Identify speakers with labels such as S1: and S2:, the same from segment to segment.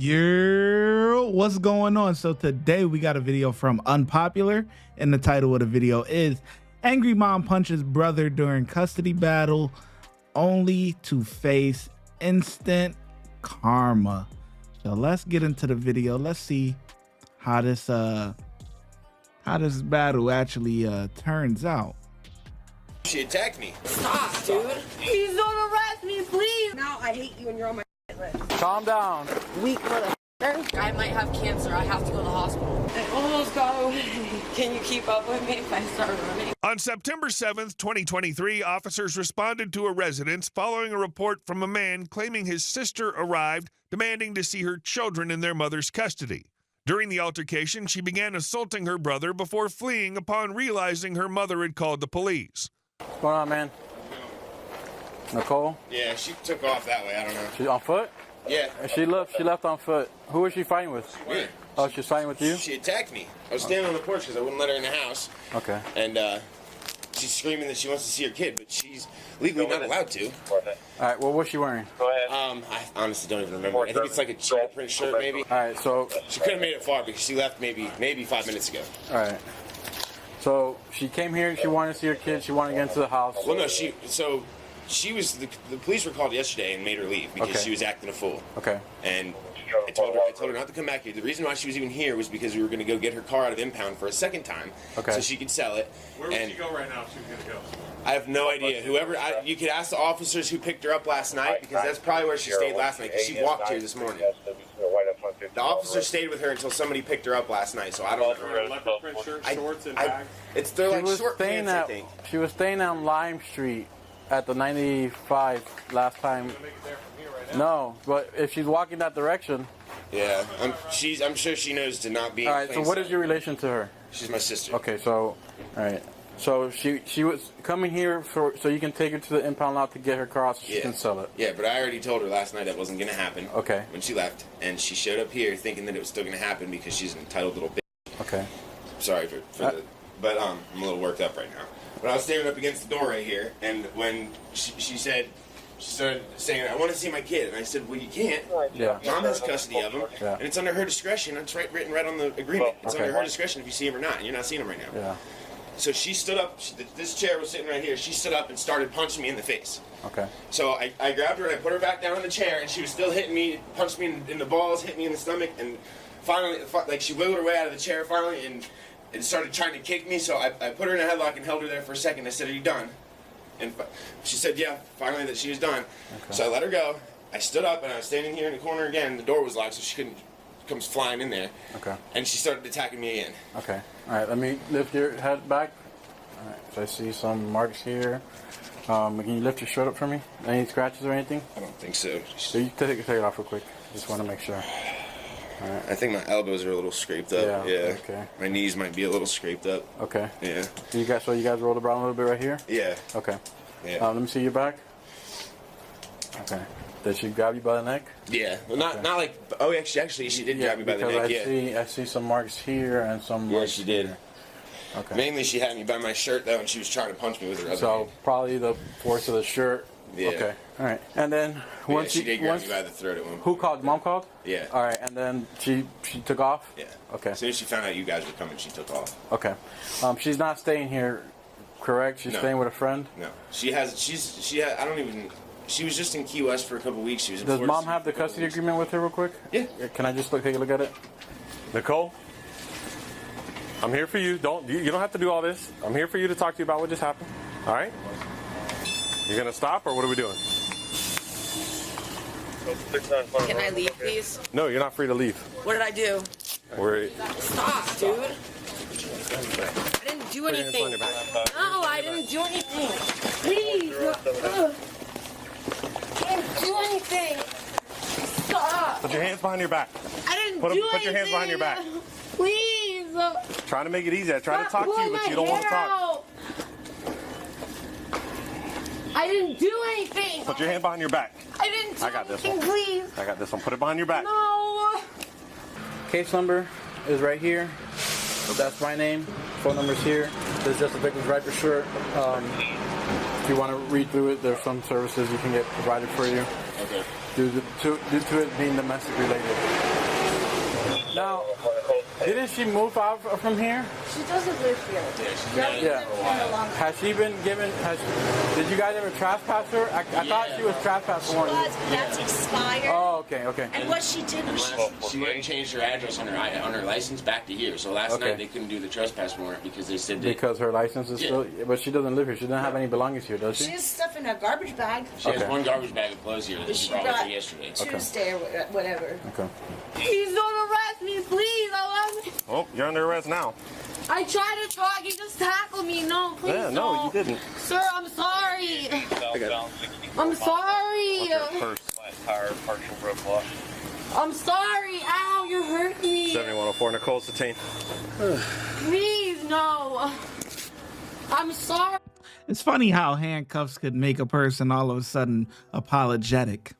S1: What's going on? So today we got a video from Unpopular, and the title of the video is Angry Mom Punches Brother During Custody Battle Only to Face Instant Karma. So let's get into the video. Let's see how this battle actually turns out.
S2: She attacked me.
S3: Stop, dude. Please don't arrest me, please. Now I hate you and you're on my list.
S4: Calm down.
S3: Weak motherfucker. I might have cancer. I have to go to the hospital. I almost got away. Can you keep up with me if I start running?
S5: On September 7th, 2023, officers responded to a residence following a report from a man claiming his sister arrived, demanding to see her children in their mother's custody. During the altercation, she began assaulting her brother before fleeing upon realizing her mother had called the police.
S4: What's going on, man? Nicole?
S2: Yeah, she took off that way. I don't know.
S4: She's on foot?
S2: Yeah.
S4: She left on foot. Who was she fighting with?
S2: Me.
S4: Oh, she's fighting with you?
S2: She attacked me. I was standing on the porch because I wouldn't let her in the house.
S4: Okay.
S2: And she's screaming that she wants to see her kid, but she's legally not allowed to.
S4: All right, well, what's she wearing?
S2: Go ahead. I honestly don't even remember. I think it's like a cheetah print shirt, maybe.
S4: All right, so...
S2: She couldn't have made it far because she left maybe 5 minutes ago.
S4: All right. So she came here, she wanted to see her kid, she wanted to get into the house.
S2: Well, no, she was, the police were called yesterday and made her leave because she was acting a fool.
S4: Okay.
S2: And I told her not to come back here. The reason why she was even here was because we were going to go get her car out of impound for a second time, so she could sell it.
S5: Where would she go right now if she was going to go?
S2: I have no idea. You could ask the officers who picked her up last night, because that's probably where she stayed last night, because she walked here this morning. The officer stayed with her until somebody picked her up last night, so I don't know.
S5: Leopard print shirt, shorts, and bag?
S2: They're like short pants, I think.
S4: She was staying on Lime Street at the 95 last time. No, but if she's walking that direction...
S2: Yeah, I'm sure she knows to not be...
S4: All right, so what is your relation to her?
S2: She's my sister.
S4: Okay, so... All right. So she was coming here so you can take her to the impound lot to get her car so she can sell it.
S2: Yeah, but I already told her last night that wasn't going to happen.
S4: Okay.
S2: When she left, and she showed up here thinking that it was still going to happen because she's an entitled little bitch.
S4: Okay.
S2: Sorry but I'm a little worked up right now. But I was standing up against the door right here, and when she started saying, "I want to see my kid," and I said, "Well, you can't.
S4: Yeah.
S2: Mom has custody of him,
S4: yeah.
S2: and it's under her discretion. It's written right on the agreement. It's under her discretion if you see him or not, and you're not seeing him right now."
S4: Yeah.
S2: So she stood up. This chair was sitting right here. She stood up and started punching me in the face.
S4: Okay.
S2: So I grabbed her and I put her back down in the chair, and she was still hitting me, punched me in the balls, hit me in the stomach, and finally, like, she wiggled her way out of the chair finally and started trying to kick me. So I put her in a headlock and held her there for a second. I said, "Are you done?" And she said, "Yeah," finally, that she was done. Okay. So I let her go. I stood up and I was standing here in the corner again. The door was locked, so she couldn't come flying in there. Okay. And she started attacking me again.
S4: Okay. All right. Let me lift your head back. All right. So I see some marks here. Can you lift your shirt up for me? Any scratches or anything?
S2: I don't think so.
S4: So you take it off real quick. Just want to make sure. All right.
S2: I think my elbows are a little scraped up. Yeah.
S4: Okay.
S2: My knees might be a little scraped up.
S4: Okay.
S2: Yeah.
S4: You guys rolled around a little bit right here?
S2: Yeah.
S4: Okay.
S2: Yeah.
S4: Let me see your back. Okay. Did she grab you by the neck?
S2: Yeah. Well, not like. Oh, actually, she did grab me by the neck.
S4: I see some marks here and some marks.
S2: Yeah, she did.
S4: Here. Okay.
S2: Mainly, she had me by my shirt though, and she was trying to punch me with her other hand.
S4: Probably the force of the shirt.
S2: Yeah.
S4: Okay. All right. And then once
S2: she did grab me by the throat at one point.
S4: Who called? Mom called?
S2: Yeah.
S4: All right. And then she took off.
S2: Yeah.
S4: Okay.
S2: As soon as she found out you guys were coming, she took off.
S4: Okay. She's not staying here, correct? She's staying with a friend.
S2: No. She was just in Key West for a couple weeks. She was.
S4: Does Mom have the custody agreement with her, real quick?
S2: Yeah.
S4: Can I just take a look at it?
S6: Nicole, I'm here for you. You don't have to do all this. I'm here for you to talk to you about what just happened. All right? You gonna stop, or what are we doing?
S3: Can I leave, please?
S6: No, you're not free to leave.
S3: What did I do? Stop, dude. I didn't do anything. No, I didn't do anything. Please. I didn't do anything. Stop.
S6: Put your hands behind your back.
S3: I didn't do anything.
S6: Put your hands behind your back.
S3: Please.
S6: Trying to make it easy. I try to talk to you, but you don't want to talk.
S3: I didn't do anything.
S6: Put your hand behind your back.
S3: I didn't do anything, please.
S6: I got this one. Put it behind your back.
S3: No.
S4: Case number is right here. That's my name. Phone number's here. There's just a victim's diaper shirt. If you want to read through it, there's some services you can get provided for you.
S2: Okay.
S4: Due to it being domestic related. Now, didn't she move out from here?
S3: She doesn't live here.
S4: Yeah. Has she been given? Did you guys ever trespass her? I thought she was trespass warning.
S7: That's expired.
S4: Oh, okay.
S7: And what she did was
S2: she went and changed her address on her license back to here. So last night they couldn't do the trespass warrant because they said
S4: because her license is still. But she doesn't live here. She doesn't have any belongings here, does she?
S7: She has stuff in a garbage bag.
S2: She has one garbage bag of clothes here that she brought with her yesterday.
S7: Tuesday or whatever.
S4: Okay.
S3: Please don't arrest me, please.
S6: Oh, you're under arrest now.
S3: I tried to talk. You just tackled me. No, please
S6: Yeah, no, you didn't.
S3: Sir, I'm sorry. I'm sorry.
S8: Flat tire, partial road block.
S3: I'm sorry. Ow, you're hurting me.
S6: 7104, Nicole's detained.
S3: Please, no. I'm sorry.
S1: It's funny how handcuffs could make a person all of a sudden apologetic.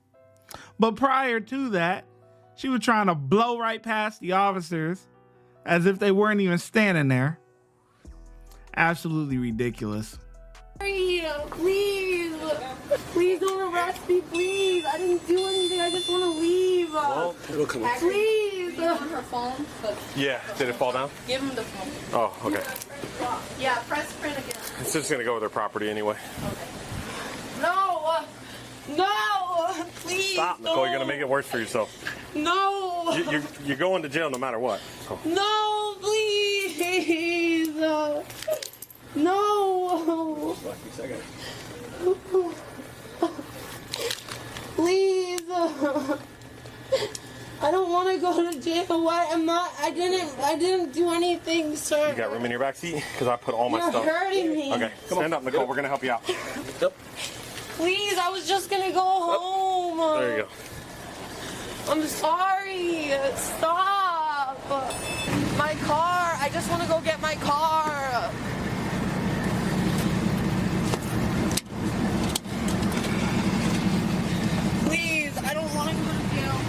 S1: But prior to that, she was trying to blow right past the officers as if they weren't even standing there. Absolutely ridiculous.
S3: Please, please don't arrest me, please. I didn't do anything. I just want to leave.
S6: Well, it'll come up.
S3: Please.
S9: On her phone, but
S6: Yeah, did it fall down?
S9: give him the phone.
S6: Oh, okay.
S9: Yeah, press print again.
S6: It's just gonna go with her property anyway.
S3: No. No. Please.
S6: Stop, Nicole. You're gonna make it worse for yourself.
S3: No.
S6: You're going to jail no matter what. So.
S3: No, please. No. Please. I don't want to go to jail. Why? I didn't do anything, sir.
S6: You got room in your back seat? Because I put all my
S3: You're
S6: stuff.
S3: hurting me.
S6: Okay, stand up, Nicole. We're gonna help you out.
S3: Please, I was just gonna go home.
S6: There you go.
S3: I'm sorry. Stop. My car. I just want to go get my car. Please, I don't want to go to jail.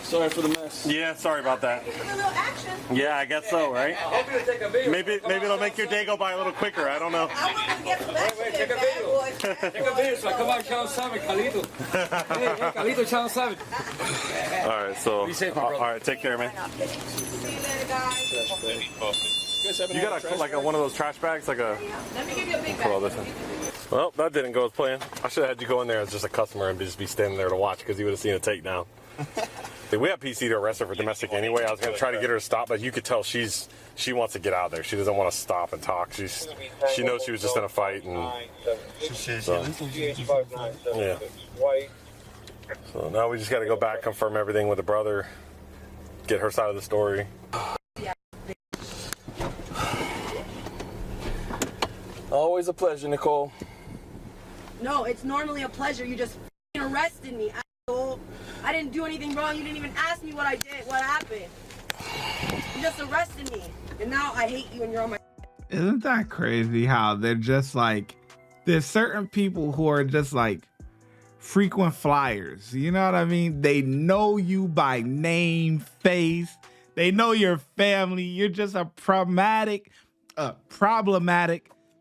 S8: Sorry for the mess.
S6: Yeah, sorry about that.
S7: A little action.
S6: Yeah, I guess so, right?
S8: I hope you take a video.
S6: Maybe it'll make your day go by a little quicker. I don't know.
S7: I want to get some action.
S8: Take a video. Take a video so I come out Channel 7, Carlito. Hey, Carlito, Channel 7.
S6: All right, so
S8: Be safe, my
S6: all
S8: brother.
S6: right, take care, man.
S7: See you later, guys.
S6: You got one of those trash bags, like a.
S7: Let me give you a big
S6: Put all
S7: bag.
S6: this in. Well, that didn't go as planned. I should have had you go in there as just a customer and just be standing there to watch because you would have seen a takedown. We have PC to arrest her for domestic anyway. I was going to try to get her to stop, but you could tell she wants to get out of there. She doesn't want to stop and talk. She knows she was just in a fight, and so, yeah. So now we just got to go back, confirm everything with the brother, get her side of the story.
S8: Always a pleasure, Nicole.
S3: No, it's normally a pleasure. You just f***ing arrested me, asshole. I didn't do anything wrong. You didn't even ask me what I did, what happened. You just arrested me. And now I hate you and you're on my...
S1: Isn't that crazy how they're just like, there's certain people who are just like frequent flyers. You know what I mean? They know you by name, face. They know your family. You're just a problematic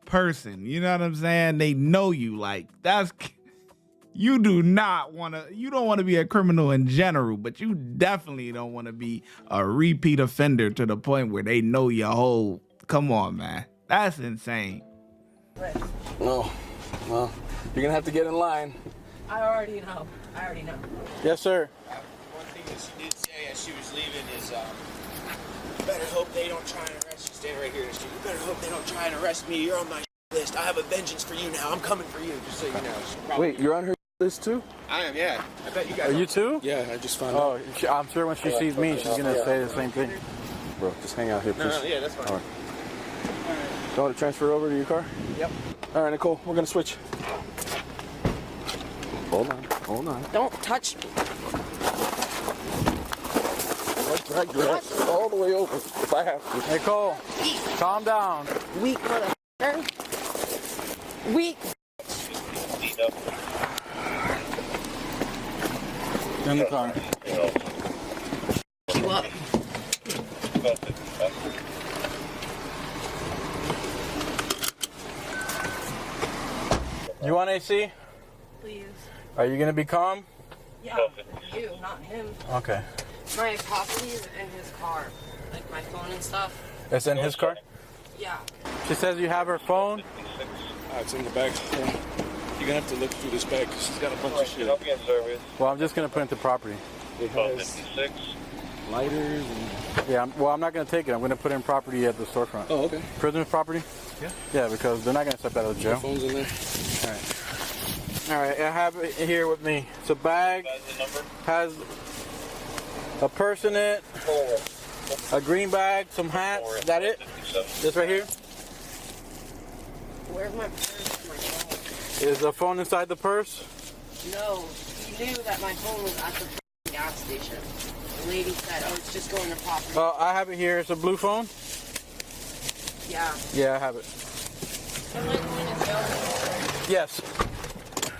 S1: person. You know what I'm saying? They know you. Like, you don't want to be a criminal in general, but you definitely don't want to be a repeat offender to the point where they know your whole, come on, man. That's insane.
S8: No. Well, you're going to have to get in line.
S3: I already know.
S4: Yes, sir.
S2: One thing that she did say as she was leaving is, you better hope they don't try and arrest you. Stand right here in the street. You better hope they don't try and arrest me. You're on my list. I have a vengeance for you now. I'm coming for you, just so you know.
S8: Wait, you're on her list too?
S2: I am, yeah. I bet you guys
S4: Are you too?
S8: Yeah, I just found out.
S4: Oh, I'm sure when she sees me, she's gonna say the same thing.
S8: Bro, just hang out here, please.
S2: No, yeah, that's fine.
S8: All right. You want to transfer over to your car?
S2: Yep.
S8: All right, Nicole, we're going to switch. Hold on.
S3: Don't touch me.
S8: I'll drag your ass all the way over if I have to.
S4: Nicole, calm down.
S3: Weak motherfucker. Weak.
S8: In the car.
S3: You up.
S4: You want AC?
S3: Please.
S4: Are you gonna be calm?
S3: Yeah, you, not him.
S4: Okay.
S3: My property is in his car, like my phone and stuff.
S4: It's in his car?
S3: Yeah.
S4: She says you have her phone?
S10: It's in the bag. You're gonna have to look through this bag because she's got a bunch of shit.
S4: Well, I'm just gonna put it into property.
S10: It has lighters and...
S4: Yeah, well, I'm not gonna take it. I'm gonna put it in property at the storefront.
S10: Oh, okay.
S4: Prison property?
S10: Yeah.
S4: Yeah, because they're not gonna step out of jail.
S10: My phone's in there.
S4: All right, I have it here with me. It's a bag, has a purse in it, a green bag, some hats. Is that it? This right here?
S3: Where's my purse and my phone?
S4: Is the phone inside the purse?
S3: No, he knew that my phone was at the gas station. The lady said, oh, it's just going to property.
S4: I have it here. It's a blue phone?
S3: Yeah.
S4: Yeah, I have it.
S3: Am I going to jail?
S4: Yes.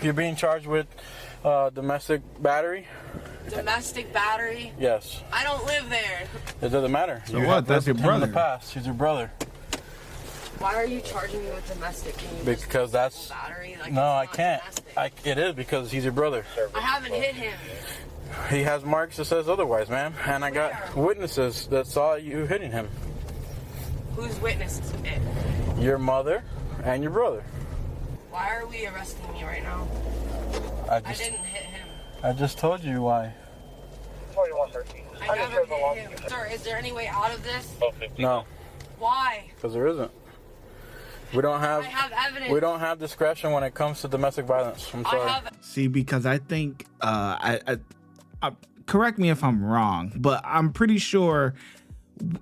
S4: You're being charged with domestic battery?
S3: Domestic battery?
S4: Yes.
S3: I don't live there.
S4: It doesn't matter.
S1: So what? That's your brother.
S4: In the past. He's your brother.
S3: Why are you charging me with domestic? Can you just
S4: Because that's...
S3: battery? Like,
S4: No, I
S3: it's not
S4: can't.
S3: domestic.
S4: It is because he's your brother.
S3: I haven't hit him.
S4: He has marks that says otherwise, ma'am. And I got
S3: Where?
S4: witnesses that saw you hitting him.
S3: Who's witnessed it?
S4: Your mother and your brother.
S3: Why are we arresting me right now? I didn't hit him.
S4: I just told you why.
S3: I never hit him. Sir, is there any way out of this?
S4: No,
S3: Why?
S4: because there isn't. We don't
S3: I have evidence.
S4: We don't have discretion when it comes to domestic violence. I'm sorry.
S3: I have.
S1: See, because I think I correct me if I'm wrong, but I'm pretty sure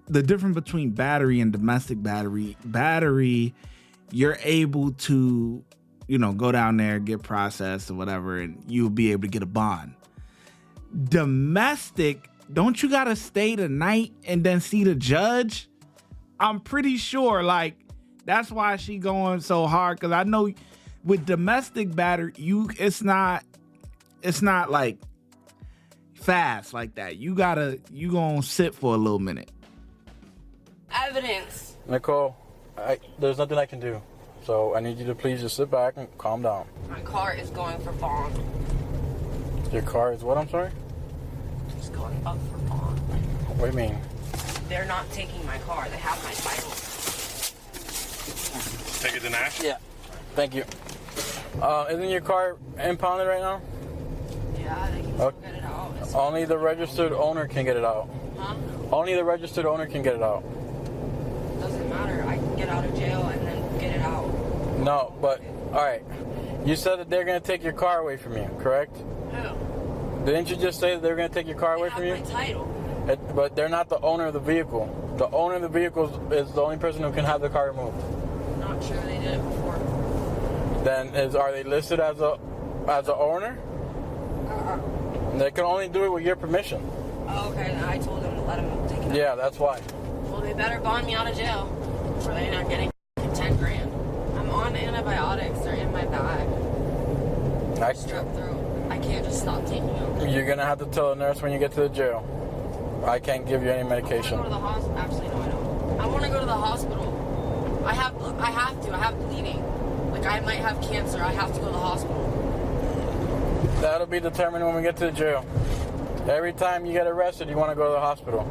S1: the difference between battery and domestic battery, you're able to, go down there, get processed or whatever, and you'll be able to get a bond. Domestic, don't you gotta stay the night and then see the judge? I'm pretty sure, that's why she going so hard, because I know with domestic battery, it's not like fast like that. You gonna sit for a little minute.
S3: Evidence.
S4: Nicole, there's nothing I can do. So I need you to please just sit back and calm down.
S3: My car is going for bond.
S4: Your car is what, I'm sorry?
S3: It's going up for bond.
S4: What do you mean?
S3: They're not taking my car. They have my title.
S6: Take it to Nash?
S4: Yeah. Thank you. Isn't your car impounded right now?
S3: Yeah, they can still get it out.
S4: Only the registered owner can get it out.
S3: Huh?
S4: Only the registered owner can get it out.
S3: Doesn't matter. I can get out of jail and then get it out.
S4: No, but, alright. You said that they're going to take your car away from you, correct?
S3: Who?
S4: Didn't you just say that they're going to take your car away from you?
S3: They have my title.
S4: But they're not the owner of the vehicle. The owner of the vehicle is the only person who can have the car removed.
S3: Not sure they did it before.
S4: Then are they listed as a owner? They can only do it with your permission.
S3: Oh, okay, then I told them to let them take it out.
S4: Yeah, that's why.
S3: Well, they better bond me out of jail, or they're not getting 10 grand. I'm on antibiotics. They're in my bag. Strep throat. I can't just stop taking them.
S4: You're gonna have to tell the nurse when you get to the jail. I can't give you any medication.
S3: I want to go to the hospital. Actually, no, I don't. I want to go to the hospital. I have to. I have bleeding. Like, I might have cancer. I have to go to the hospital.
S4: That'll be determined when we get to the jail. Every time you get arrested, you want to go to the hospital.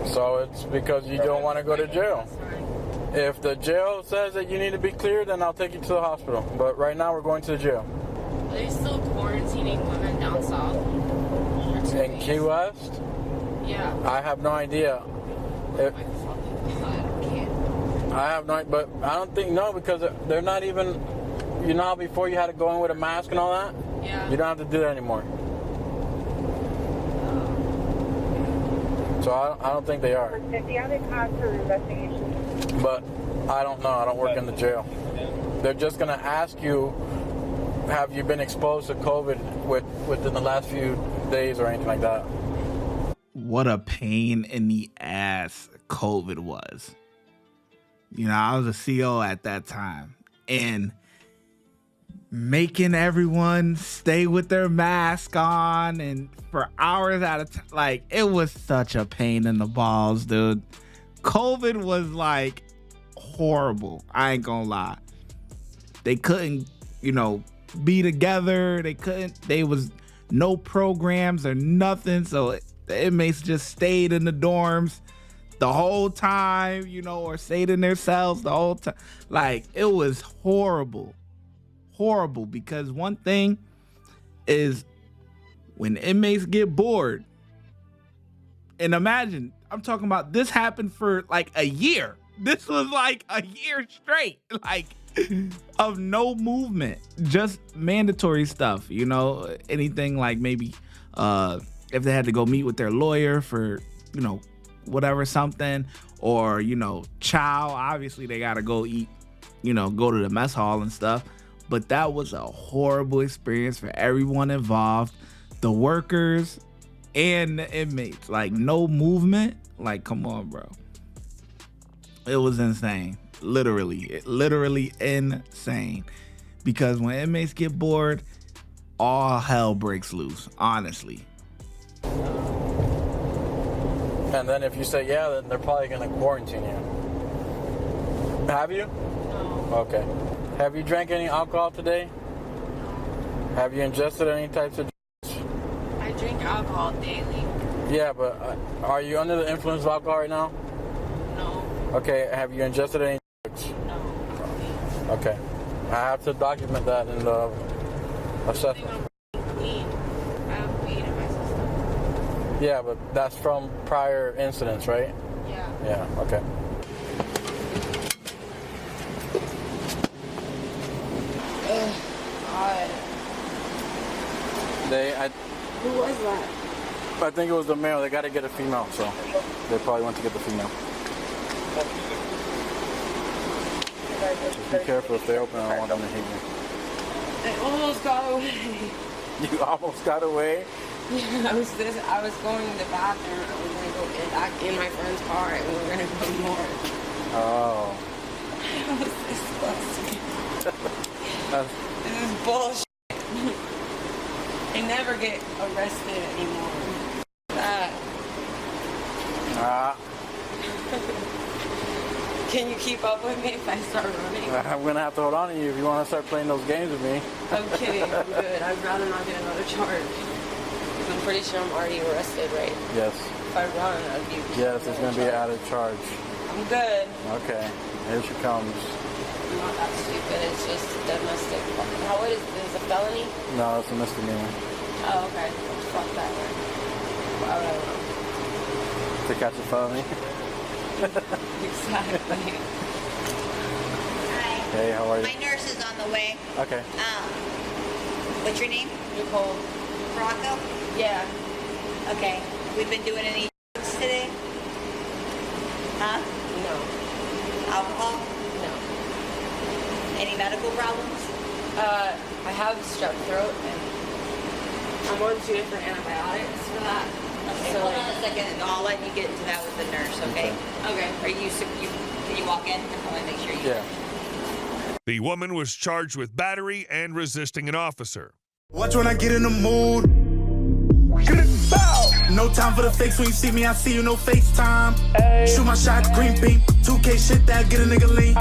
S4: So it's because you don't want to go to jail. If the jail says that you need to be cleared, then I'll take you to the hospital. But right now, we're going to the jail.
S3: Are they still quarantining women down south?
S4: In Key West?
S3: Yeah.
S4: I have no idea. I have no, but I don't think, no, because they're not even, you know how before you had to go in with a mask and all that?
S3: Yeah.
S4: You don't have to do that anymore. So I don't think they are.
S7: 50 other cause for investigation.
S4: But I don't know. I don't work in the jail. They're just going to ask you, have you been exposed to COVID within the last few days or anything like that?
S1: What a pain in the ass COVID was. I was a CO at that time, and making everyone stay with their mask on and for hours at a time, it was such a pain in the balls, dude. COVID was horrible. I ain't gonna lie. They couldn't, be together. They was no programs or nothing. So the inmates just stayed in the dorms the whole time, you know, or stayed in their cells the whole time. Like, it was horrible. Horrible, because one thing is when inmates get bored, and imagine, I'm talking about this happened for like a year. This was like a year straight, like of no movement, just mandatory stuff, you know, anything like maybe if they had to go meet with their lawyer for, you know, whatever, something, or, you know, chow, obviously they got to go eat, you know, go to the mess hall and stuff. But that was a horrible experience for everyone involved, the workers and the inmates. Like, no movement. Like, come on, bro. It was insane. Literally insane. Because when inmates get bored, all hell breaks loose, honestly.
S4: And then if you say yeah, then they're probably going to quarantine you. Have you?
S9: No.
S4: Okay. Have you drank any alcohol today? Have you ingested any types of drugs?
S9: I drink alcohol daily.
S4: Yeah, but are you under the influence of alcohol right now?
S9: No.
S4: Okay, have you ingested any drugs?
S9: No.
S4: Okay. I have to document that in the assessment.
S9: I'm clean. I have weed in my system.
S4: Yeah, but that's from prior incidents, right?
S9: Yeah.
S4: Yeah, okay.
S9: God.
S3: Who was that?
S4: I think it was the male. They got to get a female, so they probably went to get the female. Just be careful if they open. I don't want them to hit you.
S9: I almost got away.
S4: You almost got away?
S9: Yeah, I was going to the bathroom. I was going to go back in my friend's car and we were going to go north.
S4: Oh.
S9: I was this close. This is bullshit. I never get arrested anymore. Can you keep up with me if I start running?
S4: I'm going to have to hold on to you if you want to start playing those games with me.
S9: I'm kidding. I'm good. I'd rather not get another charge. I'm pretty sure I'm already arrested, right?
S4: Yes.
S9: If I run, I'd be...
S4: Yes, there's going to be an added charge.
S9: I'm good.
S4: Okay. Here she comes.
S9: I'm not that stupid. It's just domestic. How, what is this? A felony?
S4: No, it's a misdemeanor.
S9: Oh, okay. Fuck that. Why would I run?
S4: To catch a felony.
S9: Exactly.
S11: Hi.
S4: Hey, how are you?
S11: My nurse is on the way.
S4: Okay.
S11: What's your name?
S9: Nicole.
S11: Rocco?
S9: Yeah.
S11: Okay. We've been doing any drugs today? Huh?
S9: No.
S11: Alcohol?
S9: No.
S11: Any medical problems?
S9: I have strep throat and I'm on 2 different antibiotics for that.
S11: Okay,
S9: So,
S11: hold on a second and I'll let you get into that with the nurse, okay?
S9: Okay.
S11: Are you, can you walk in? I want to make sure you...
S4: Yeah.
S5: The woman was charged with battery and resisting an officer.
S12: Watch when I get in the mood. No time for the fakes. When you see me, I see you, no FaceTime. Shoot my shot, green beam. 2K shit that get a nigga lean.